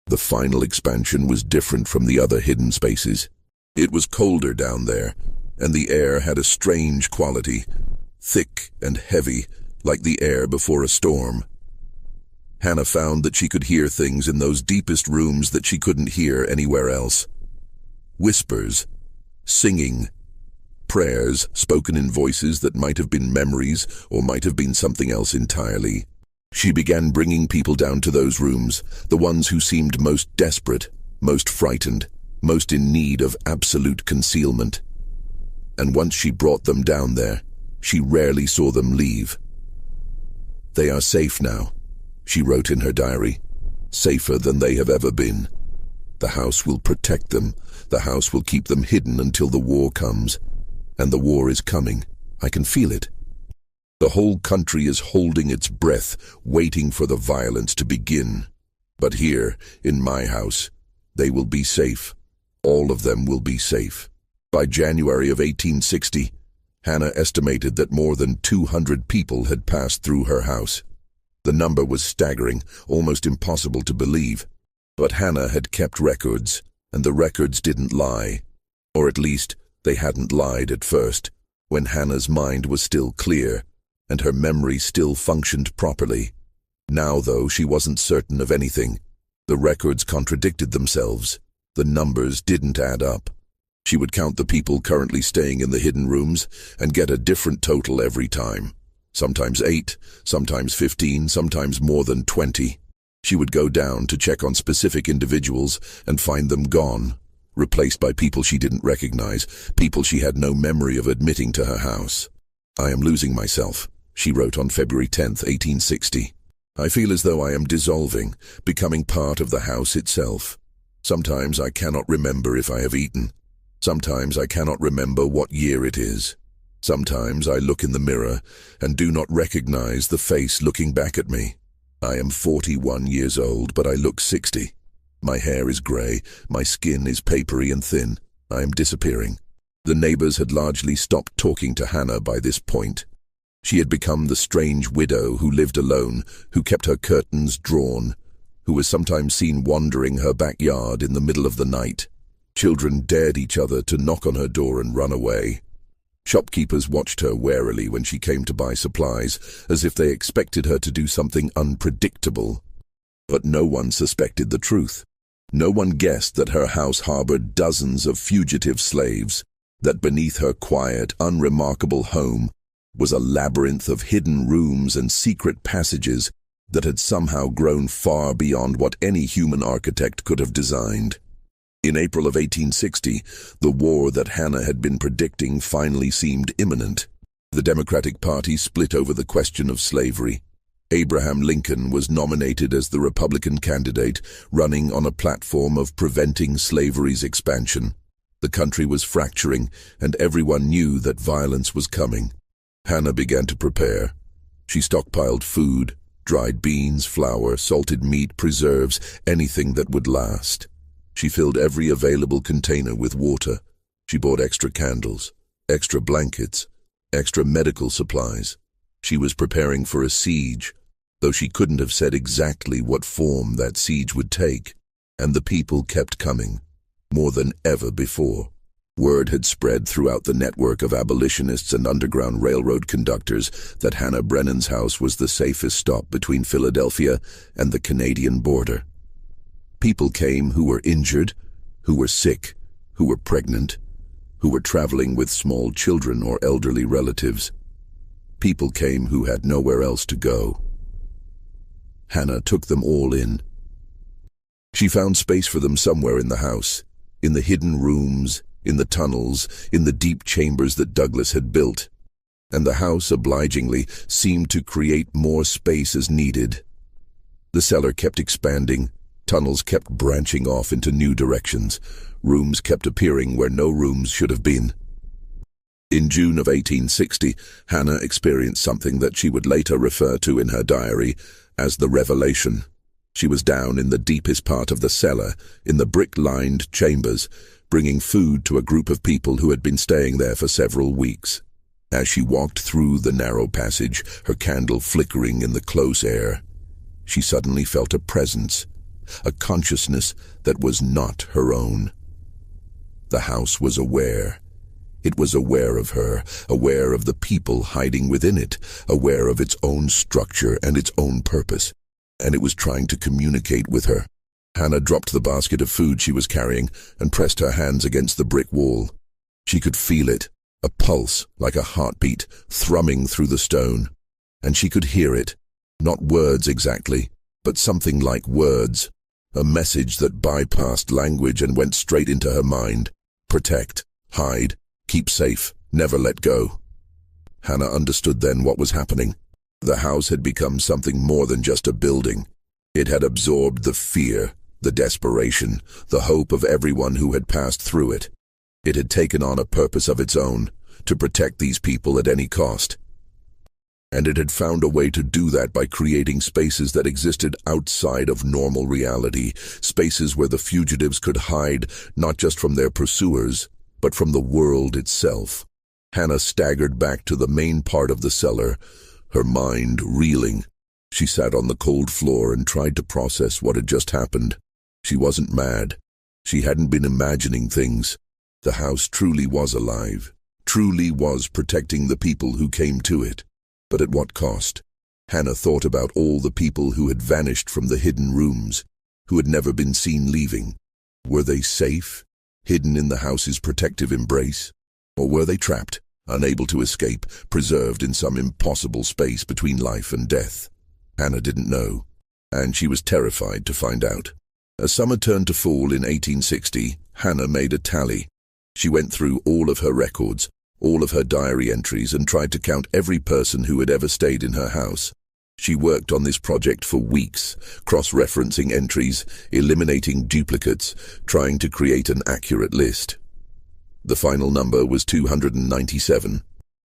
The final expansion was different from the other hidden spaces. It was colder down there, and the air had a strange quality, thick and heavy, like the air before a storm. Hannah found that she could hear things in those deepest rooms that she couldn't hear anywhere else. Whispers, singing, prayers spoken in voices that might have been memories or might have been something else entirely. She began bringing people down to those rooms, the ones who seemed most desperate, most frightened, most in need of absolute concealment. And once she brought them down there, she rarely saw them leave. "They are safe now," she wrote in her diary, "safer than they have ever been. The house will protect them. The house will keep them hidden until the war comes. And the war is coming. I can feel it. The whole country is holding its breath, waiting for the violence to begin. But here, in my house, they will be safe. All of them will be safe." By January of 1860, Hannah estimated that more than 200 people had passed through her house. The number was staggering, almost impossible to believe. But Hannah had kept records, and the records didn't lie. Or at least, they hadn't lied at first, when Hannah's mind was still clear, and her memory still functioned properly. Now, though, she wasn't certain of anything. The records contradicted themselves. The numbers didn't add up. She would count the people currently staying in the hidden rooms and get a different total every time. Sometimes 8, sometimes 15, sometimes more than 20. She would go down to check on specific individuals and find them gone, replaced by people she didn't recognize, people she had no memory of admitting to her house. "I am losing myself," she wrote on February 10, 1860. "I feel as though I am dissolving, becoming part of the house itself. Sometimes I cannot remember if I have eaten. Sometimes I cannot remember what year it is. Sometimes I look in the mirror and do not recognize the face looking back at me. I am 41 years old, but I look 60. My hair is grey, my skin is papery and thin. I am disappearing." The neighbors had largely stopped talking to Hannah by this point. She had become the strange widow who lived alone, who kept her curtains drawn, who was sometimes seen wandering her backyard in the middle of the night. Children dared each other to knock on her door and run away. Shopkeepers watched her warily when she came to buy supplies, as if they expected her to do something unpredictable. But no one suspected the truth. No one guessed that her house harbored dozens of fugitive slaves, that beneath her quiet, unremarkable home was a labyrinth of hidden rooms and secret passages that had somehow grown far beyond what any human architect could have designed. In April of 1860, the war that Hannah had been predicting finally seemed imminent. The Democratic Party split over the question of slavery. Abraham Lincoln was nominated as the Republican candidate, running on a platform of preventing slavery's expansion. The country was fracturing, and everyone knew that violence was coming. Hannah began to prepare. She stockpiled food, dried beans, flour, salted meat, preserves, anything that would last. She filled every available container with water. She bought extra candles, extra blankets, extra medical supplies. She was preparing for a siege, though she couldn't have said exactly what form that siege would take. And the people kept coming, more than ever before. Word had spread throughout the network of abolitionists and Underground Railroad conductors that Hannah Brennan's house was the safest stop between Philadelphia and the Canadian border. People came who were injured, who were sick, who were pregnant, who were traveling with small children or elderly relatives. People came who had nowhere else to go. Hannah took them all in. She found space for them somewhere in the house, in the hidden rooms, in the tunnels, in the deep chambers that Douglas had built. And the house, obligingly, seemed to create more space as needed. The cellar kept expanding. Tunnels kept branching off into new directions. Rooms kept appearing where no rooms should have been. In June of 1860, Hannah experienced something that she would later refer to in her diary as the revelation. She was down in the deepest part of the cellar, in the brick-lined chambers, bringing food to a group of people who had been staying there for several weeks. As she walked through the narrow passage, her candle flickering in the close air, she suddenly felt a presence, a consciousness that was not her own. The house was aware. It was aware of her, aware of the people hiding within it, aware of its own structure and its own purpose, and it was trying to communicate with her. Hannah dropped the basket of food she was carrying and pressed her hands against the brick wall. She could feel it, a pulse like a heartbeat thrumming through the stone, and she could hear it, not words exactly, but something like words. A message that bypassed language and went straight into her mind. Protect, hide, keep safe, never let go. Hannah understood then what was happening. The house had become something more than just a building. It had absorbed the fear, the desperation, the hope of everyone who had passed through it. It had taken on a purpose of its own, to protect these people at any cost. And it had found a way to do that by creating spaces that existed outside of normal reality, spaces where the fugitives could hide not just from their pursuers, but from the world itself. Hannah staggered back to the main part of the cellar, her mind reeling. She sat on the cold floor and tried to process what had just happened. She wasn't mad. She hadn't been imagining things. The house truly was alive, truly was protecting the people who came to it. But at what cost? Hannah thought about all the people who had vanished from the hidden rooms, who had never been seen leaving. Were they safe, hidden in the house's protective embrace? Or were they trapped, unable to escape, preserved in some impossible space between life and death? Hannah didn't know, and she was terrified to find out. As summer turned to fall in 1860, Hannah made a tally. She went through all of her records, all of her diary entries, and tried to count every person who had ever stayed in her house. She worked on this project for weeks, cross-referencing entries, eliminating duplicates, trying to create an accurate list. The final number was 297.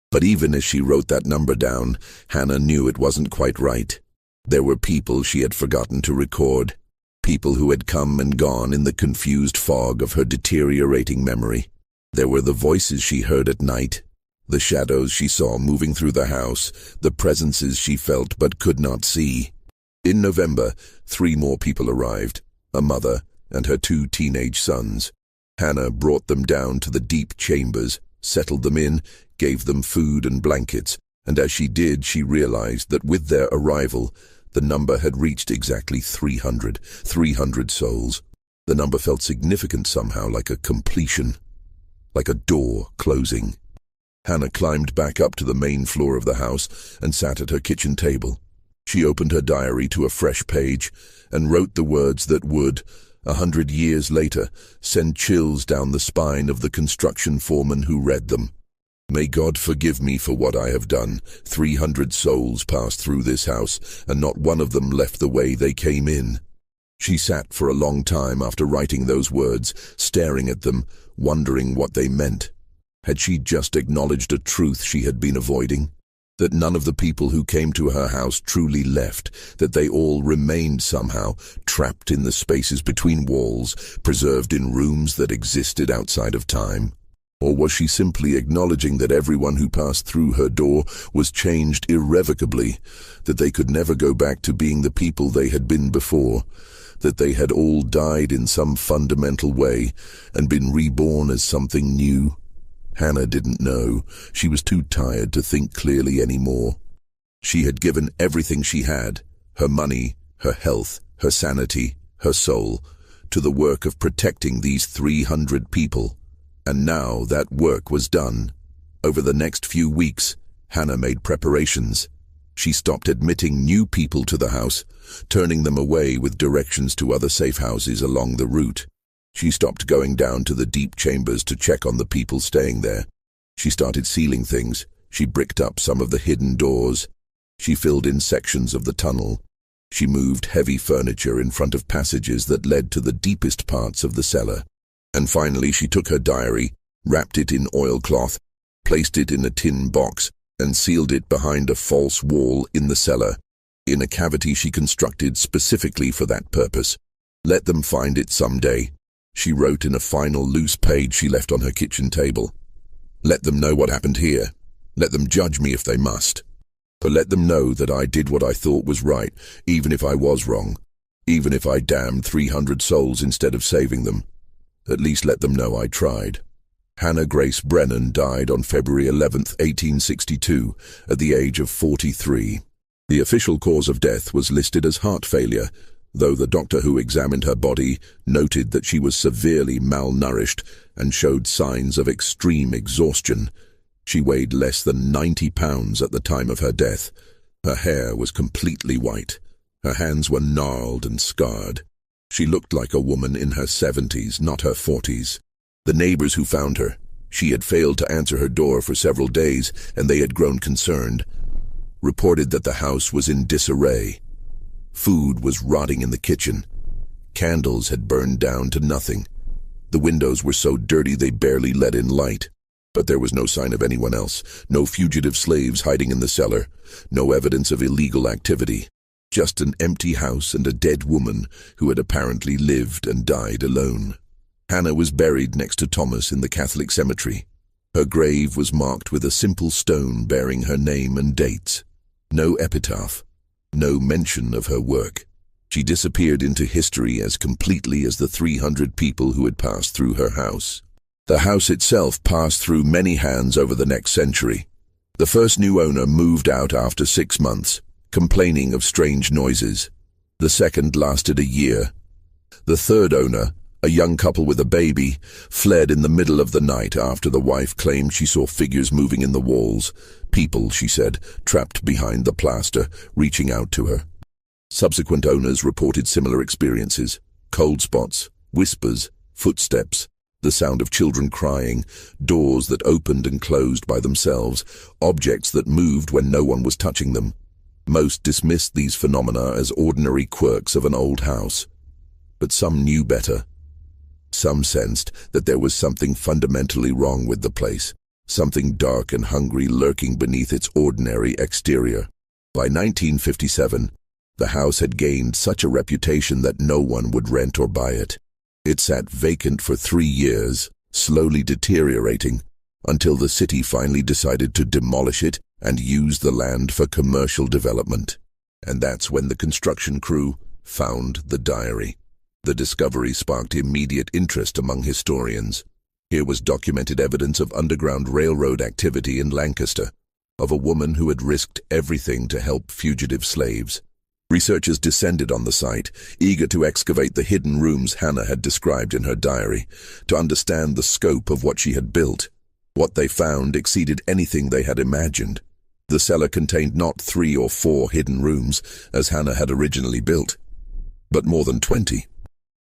But even as she wrote that number down, Hannah knew it wasn't quite right. There were people she had forgotten to record, people who had come and gone in the confused fog of her deteriorating memory. There were the voices she heard at night, the shadows she saw moving through the house, the presences she felt but could not see. In November, 3 more people arrived, a mother and her 2 teenage sons. Hannah brought them down to the deep chambers, settled them in, gave them food and blankets, and as she did, she realized that with their arrival, the number had reached exactly 300 souls. The number felt significant somehow, like a completion, like a door closing. Hannah climbed back up to the main floor of the house and sat at her kitchen table. She opened her diary to a fresh page and wrote the words that would, 100 years later, send chills down the spine of the construction foreman who read them. May God forgive me for what I have done. 300 souls passed through this house, and not one of them left the way they came in. She sat for a long time after writing those words, staring at them, wondering what they meant. Had she just acknowledged a truth she had been avoiding? That none of the people who came to her house truly left, that they all remained somehow, trapped in the spaces between walls, preserved in rooms that existed outside of time? Or was she simply acknowledging that everyone who passed through her door was changed irrevocably, that they could never go back to being the people they had been before, that they had all died in some fundamental way and been reborn as something new? Hannah didn't know. She was too tired to think clearly anymore. She had given everything she had, her money, her health, her sanity, her soul, to the work of protecting these 300 people. And now that work was done. Over the next few weeks, Hannah made preparations. She stopped admitting new people to the house, turning them away with directions to other safe houses along the route. She stopped going down to the deep chambers to check on the people staying there. She started sealing things. She bricked up some of the hidden doors. She filled in sections of the tunnel. She moved heavy furniture in front of passages that led to the deepest parts of the cellar. And finally she took her diary, wrapped it in oilcloth, placed it in a tin box, and sealed it behind a false wall in the cellar, in a cavity she constructed specifically for that purpose. Let them find it someday, she wrote in a final loose page she left on her kitchen table. Let them know what happened here. Let them judge me if they must. But let them know that I did what I thought was right, even if I was wrong, even if I damned 300 souls instead of saving them. At least let them know I tried. Hannah Grace Brennan died on February 11, 1862, at the age of 43. The official cause of death was listed as heart failure, though the doctor who examined her body noted that she was severely malnourished and showed signs of extreme exhaustion. She weighed less than 90 pounds at the time of her death. Her hair was completely white. Her hands were gnarled and scarred. She looked like a woman in her 70s, not her 40s. The neighbors who found her, she had failed to answer her door for several days, and they had grown concerned, reported that the house was in disarray. Food was rotting in the kitchen. Candles had burned down to nothing. The windows were so dirty they barely let in light. But there was no sign of anyone else, no fugitive slaves hiding in the cellar, no evidence of illegal activity. Just an empty house and a dead woman who had apparently lived and died alone. Hannah was buried next to Thomas in the Catholic cemetery. Her grave was marked with a simple stone bearing her name and dates. No epitaph, no mention of her work. She disappeared into history as completely as the 300 people who had passed through her house. The house itself passed through many hands over the next century. The first new owner moved out after 6 months, complaining of strange noises. The second lasted a year. The third owner, a young couple with a baby, fled in the middle of the night after the wife claimed she saw figures moving in the walls. People, she said, trapped behind the plaster, reaching out to her. Subsequent owners reported similar experiences: cold spots, whispers, footsteps, the sound of children crying, doors that opened and closed by themselves, objects that moved when no one was touching them. Most dismissed these phenomena as ordinary quirks of an old house. But some knew better. Some sensed that there was something fundamentally wrong with the place, something dark and hungry lurking beneath its ordinary exterior. By 1957, the house had gained such a reputation that no one would rent or buy it. It sat vacant for 3 years, slowly deteriorating, until the city finally decided to demolish it and use the land for commercial development. And that's when the construction crew found the diary. The discovery sparked immediate interest among historians. Here was documented evidence of Underground Railroad activity in Lancaster, of a woman who had risked everything to help fugitive slaves. Researchers descended on the site, eager to excavate the hidden rooms Hannah had described in her diary, to understand the scope of what she had built. What they found exceeded anything they had imagined. The cellar contained not 3 or 4 hidden rooms, as Hannah had originally built, but more than 20.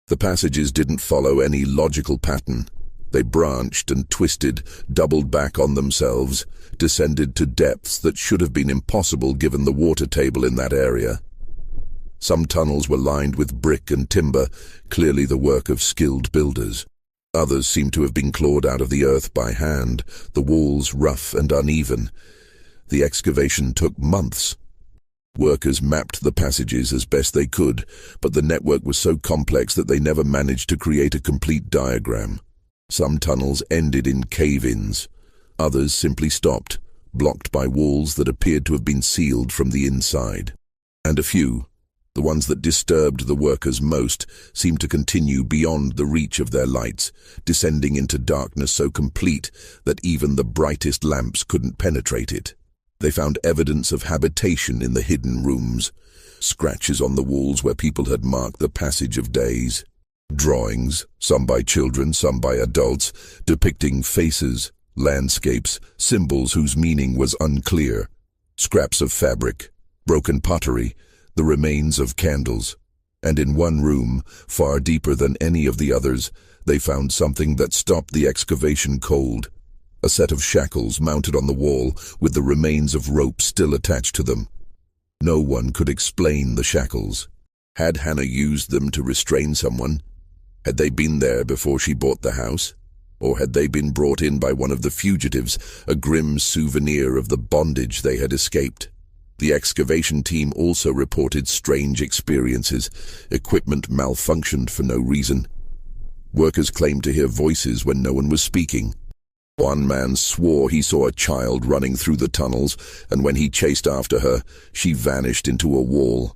The passages didn't follow any logical pattern. They branched and twisted, doubled back on themselves, descended to depths that should have been impossible given the water table in that area. Some tunnels were lined with brick and timber, clearly the work of skilled builders. Others seemed to have been clawed out of the earth by hand, the walls rough and uneven. The excavation took months. Workers mapped the passages as best they could, but the network was so complex that they never managed to create a complete diagram. Some tunnels ended in cave-ins. Others simply stopped, blocked by walls that appeared to have been sealed from the inside. And a few, the ones that disturbed the workers most, seemed to continue beyond the reach of their lights, descending into darkness so complete that even the brightest lamps couldn't penetrate it. They found evidence of habitation in the hidden rooms, scratches on the walls where people had marked the passage of days. Drawings, some by children, some by adults, depicting faces, landscapes, symbols whose meaning was unclear. Scraps of fabric, broken pottery, the remains of candles. And in one room, far deeper than any of the others, they found something that stopped the excavation cold. A set of shackles mounted on the wall with the remains of rope still attached to them. No one could explain the shackles. Had Hannah used them to restrain someone? Had they been there before she bought the house? Or had they been brought in by one of the fugitives, a grim souvenir of the bondage they had escaped? The excavation team also reported strange experiences. Equipment malfunctioned for no reason. Workers claimed to hear voices when no one was speaking. One man swore he saw a child running through the tunnels, and when he chased after her, she vanished into a wall.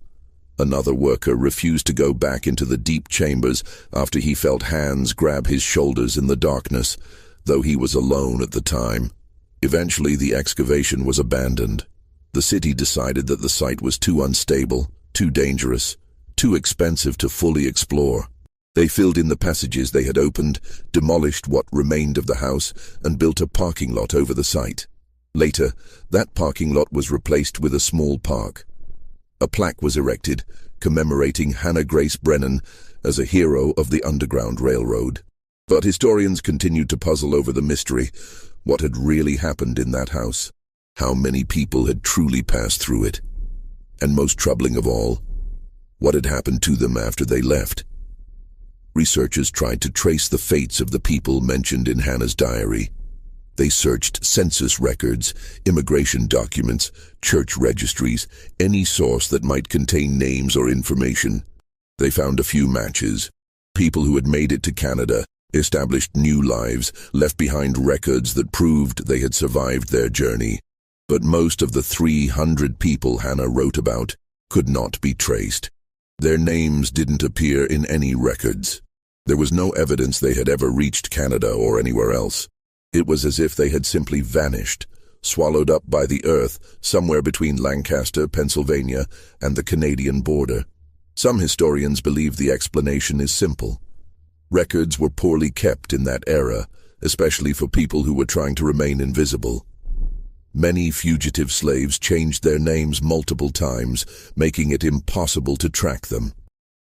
Another worker refused to go back into the deep chambers after he felt hands grab his shoulders in the darkness, though he was alone at the time. Eventually, the excavation was abandoned. The city decided that the site was too unstable, too dangerous, too expensive to fully explore. They filled in the passages they had opened, demolished what remained of the house, and built a parking lot over the site. Later, that parking lot was replaced with a small park. A plaque was erected, commemorating Hannah Grace Brennan as a hero of the Underground Railroad. But historians continued to puzzle over the mystery. What had really happened in that house? How many people had truly passed through it? And most troubling of all, what had happened to them after they left? Researchers tried to trace the fates of the people mentioned in Hannah's diary. They searched census records, immigration documents, church registries, any source that might contain names or information. They found a few matches. People who had made it to Canada, established new lives, left behind records that proved they had survived their journey. But most of the 300 people Hannah wrote about could not be traced. Their names didn't appear in any records. There was no evidence they had ever reached Canada or anywhere else. It was as if they had simply vanished, swallowed up by the earth somewhere between Lancaster, Pennsylvania, and the Canadian border. Some historians believe the explanation is simple. Records were poorly kept in that era, especially for people who were trying to remain invisible. Many fugitive slaves changed their names multiple times, making it impossible to track them.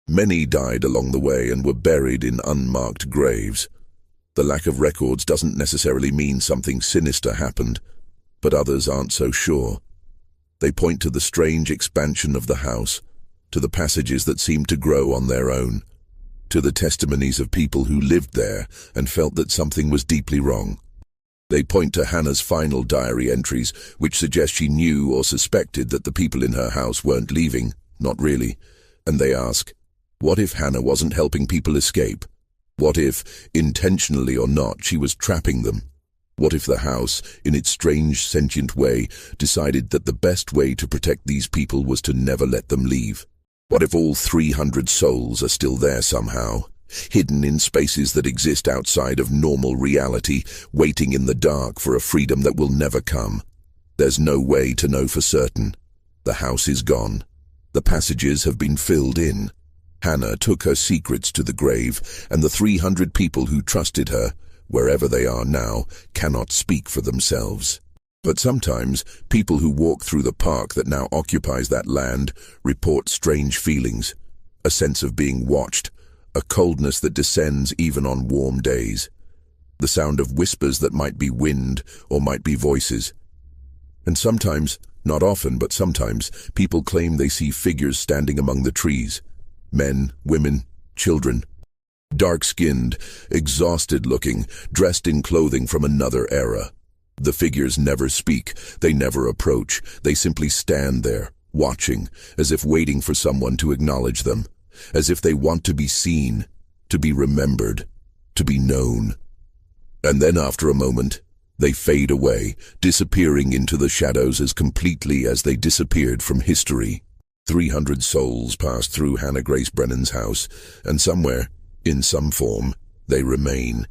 Many died along the way and were buried in unmarked graves. The lack of records doesn't necessarily mean something sinister happened, but others aren't so sure. They point to the strange expansion of the house, to the passages that seemed to grow on their own, to the testimonies of people who lived there and felt that something was deeply wrong. They point to Hannah's final diary entries, which suggest she knew or suspected that the people in her house weren't leaving, not really, and they ask, what if Hannah wasn't helping people escape? What if, intentionally or not, she was trapping them? What if the house, in its strange sentient way, decided that the best way to protect these people was to never let them leave? What if all 300 souls are still there somehow, hidden in spaces that exist outside of normal reality, waiting in the dark for a freedom that will never come? There's no way to know for certain. The house is gone. The passages have been filled in. Hannah took her secrets to the grave, and the 300 people who trusted her, wherever they are now, cannot speak for themselves. But sometimes, people who walk through the park that now occupies that land report strange feelings, a sense of being watched, a coldness that descends even on warm days, the sound of whispers that might be wind or might be voices. And sometimes, not often, but sometimes, people claim they see figures standing among the trees. Men, women, children. Dark-skinned, exhausted-looking, dressed in clothing from another era. The figures never speak, they never approach, they simply stand there, watching, as if waiting for someone to acknowledge them, as if they want to be seen, to be remembered, to be known. And then after a moment, they fade away, disappearing into the shadows as completely as they disappeared from history. 300 souls passed through Hannah Grace Brennan's house, and somewhere, in some form, they remain.